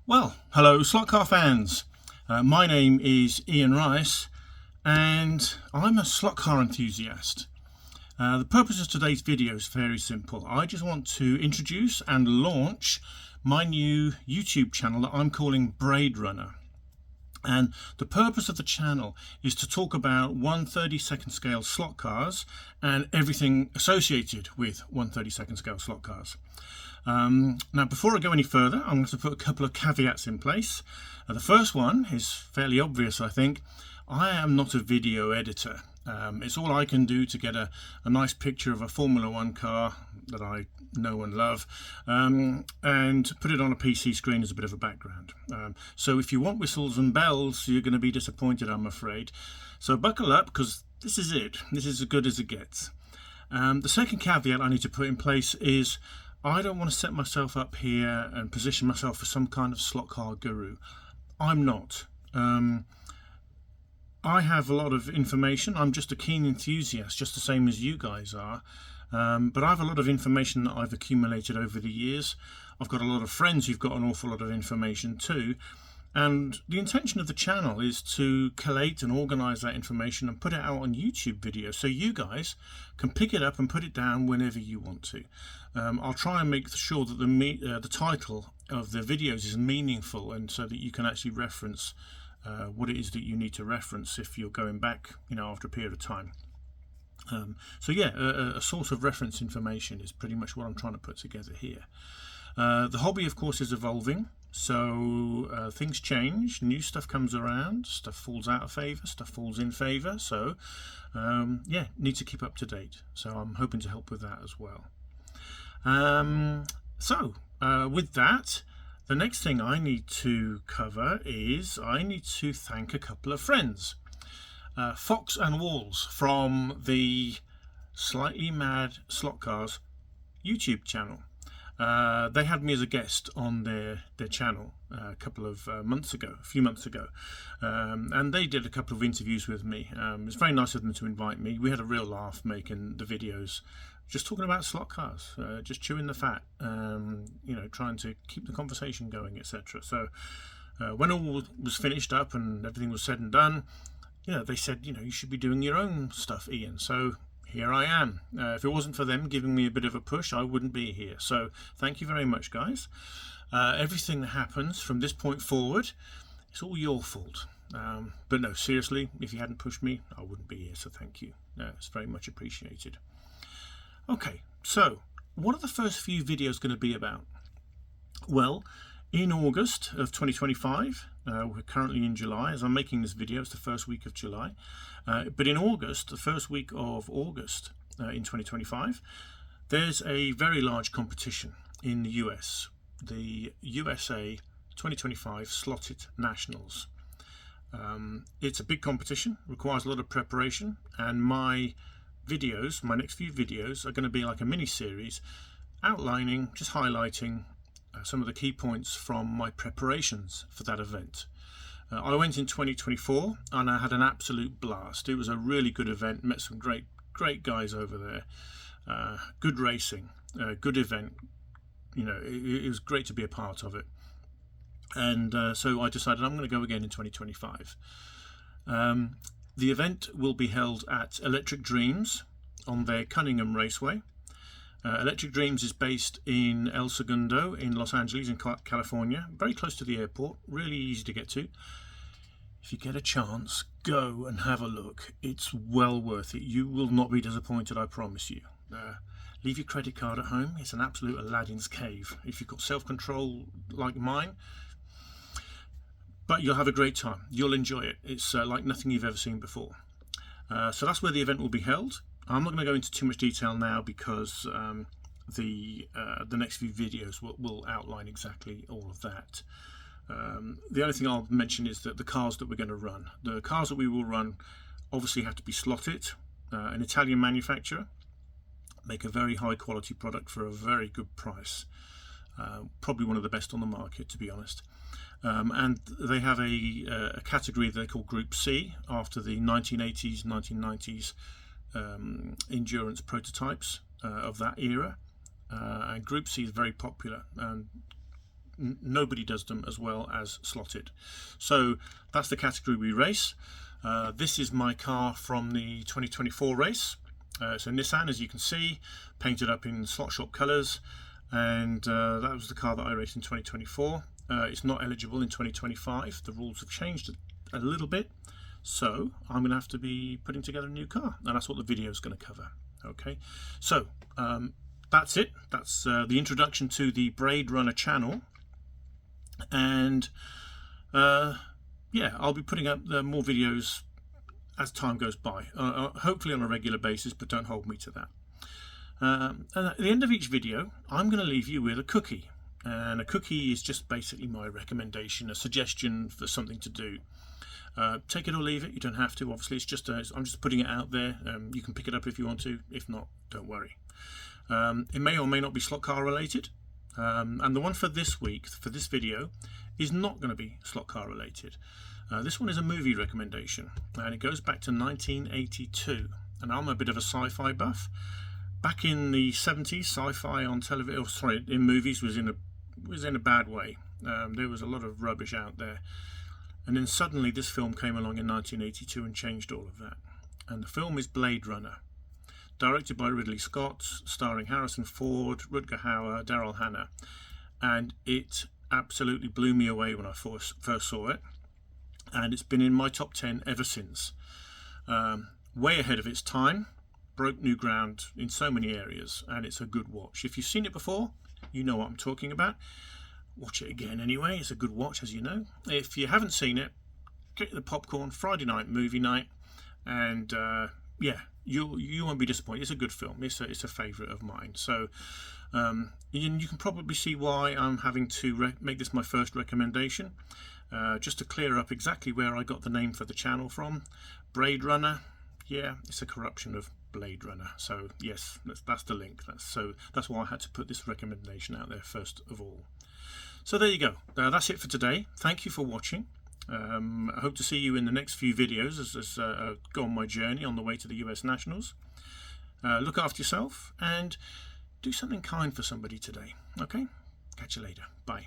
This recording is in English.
Well, hello slot car fans. My name is Ian Rice and I'm a slot car enthusiast. The purpose of today's video is very simple. I just want to introduce and launch my new YouTube channel that I'm calling Braid Runner. And the purpose of the channel is to talk about 1/32 scale slot cars and everything associated with 1/32 scale slot cars. Now, before I go any further, I'm going to put a couple of caveats in place. The first one is fairly obvious, I think. I am not a video editor. It's all I can do to get a nice picture of a Formula One car that I know and love, and put it on a PC screen as a bit of a background. So if you want whistles and bells, you're going to be disappointed, I'm afraid. So buckle up, because this is it. This is as good as it gets. The second caveat I need to put in place is I don't want to set myself up here and position myself as some kind of slot car guru. I'm not. I have a lot of information. I'm just a keen enthusiast, just the same as you guys are. But I have a lot of information that I've accumulated over the years. I've got a lot of friends who've got an awful lot of information too. And the intention of the channel is to collate and organise that information and put it out on YouTube videos so you guys can pick it up and put it down whenever you want to. I'll try and make sure that the title of the videos is meaningful, and so that you can actually reference what it is that you need to reference if you're going back, after a period of time. So yeah, a source of reference information is pretty much what I'm trying to put together here. The hobby, of course, is evolving, so things change, new stuff comes around, stuff falls out of favour, stuff falls in favour, so yeah, need to keep up to date. So I'm hoping to help with that as well. With that, the next thing I need to cover is I need to thank a couple of friends. Fox and Walls from the Slightly Mad Slot Cars YouTube channel. They had me as a guest on their channel a few months ago, and they did a couple of interviews with me. It was very nice of them to invite me. We had a real laugh making the videos, just talking about slot cars, just chewing the fat, trying to keep the conversation going, etc. So when all was finished up and everything was said and done, they said, you should be doing your own stuff, Ian. So here I am. If it wasn't for them giving me a bit of a push, I wouldn't be here. So thank you very much, guys. Everything that happens from this point forward, it's all your fault. But no, seriously, if you hadn't pushed me, I wouldn't be here. So thank you. It's very much appreciated. Okay, so what are the first few videos going to be about? Well, in August of 2025, we're currently in July. As I'm making this video, it's the first week of July. But in August, the first week of August in 2025, there's a very large competition in the US, the USA 2025 Slot.It Nationals. It's a big competition, requires a lot of preparation, and my next few videos are going to be like a mini series outlining, just highlighting some of the key points from my preparations for that event. I went in 2024 and I had an absolute blast. It was a really good event, met some great guys over there, good racing, good event. It was great to be a part of it. And so I decided I'm going to go again in 2025. The event will be held at Electric Dreams on their Cunningham Raceway. Electric Dreams is based in El Segundo in Los Angeles in California, very close to the airport, really easy to get to. If you get a chance, go and have a look. It's well worth it. You will not be disappointed, I promise you. Leave your credit card at home. It's an absolute Aladdin's cave if you've got self-control like mine. But you'll have a great time. You'll enjoy it. It's like nothing you've ever seen before. So that's where the event will be held. I'm not going to go into too much detail now because the next few videos will outline exactly all of that. The only thing I'll mention is that the cars that we're going to run. The cars that we will run obviously have to be slotted, an Italian manufacturer, make a very high quality product for a very good price. Probably one of the best on the market, to be honest. And they have a category they call Group C, after the 1980s, 1990s endurance prototypes of that era. And Group C is very popular, and nobody does them as well as Slot.It. So that's the category we race. This is my car from the 2024 race. It's a Nissan, as you can see, painted up in slot shop colours, and that was the car that I raced in 2024. It's not eligible in 2025. The rules have changed a little bit, so I'm going to have to be putting together a new car, and that's what the video is going to cover. Okay, so that's it. That's the introduction to the Braid Runner channel, and yeah, I'll be putting up more videos as time goes by, hopefully on a regular basis, but don't hold me to that. And at the end of each video, I'm going to leave you with a cookie, and a cookie is just basically my recommendation, a suggestion for something to do. Take it or leave it. You don't have to, obviously. It's just I'm just putting it out there. You can pick it up if you want to. If not, don't worry. It may or may not be slot car related, and the one for this week, for this video, is not going to be slot car related. This one is a movie recommendation, and it goes back to 1982, and I'm a bit of a sci-fi buff. Back in the 70s, sci-fi on television, oh, sorry, in movies was in a bad way. There was a lot of rubbish out there, and then suddenly this film came along in 1982 and changed all of that. And the film is Blade Runner, directed by Ridley Scott, starring Harrison Ford, Rutger Hauer, Daryl Hannah, and it absolutely blew me away when I first saw it. And it's been in my top 10 ever since. Way ahead of its time, broke new ground in so many areas, and it's a good watch. If you've seen it before, you know what I'm talking about. Watch it again anyway. It's a good watch, as you know. If you haven't seen it, get the popcorn, Friday night movie night, and yeah, you won't be disappointed. It's a good film. It's a favourite of mine. So you can probably see why I'm having to make this my first recommendation. Just to clear up exactly where I got the name for the channel from. Braid Runner, yeah, it's a corruption of Blade Runner. So yes, that's the link. That's why I had to put this recommendation out there first of all. So there you go. That's it for today. Thank you for watching. I hope to see you in the next few videos as I go on my journey on the way to the US Nationals. Look after yourself and do something kind for somebody today. Okay? Catch you later. Bye.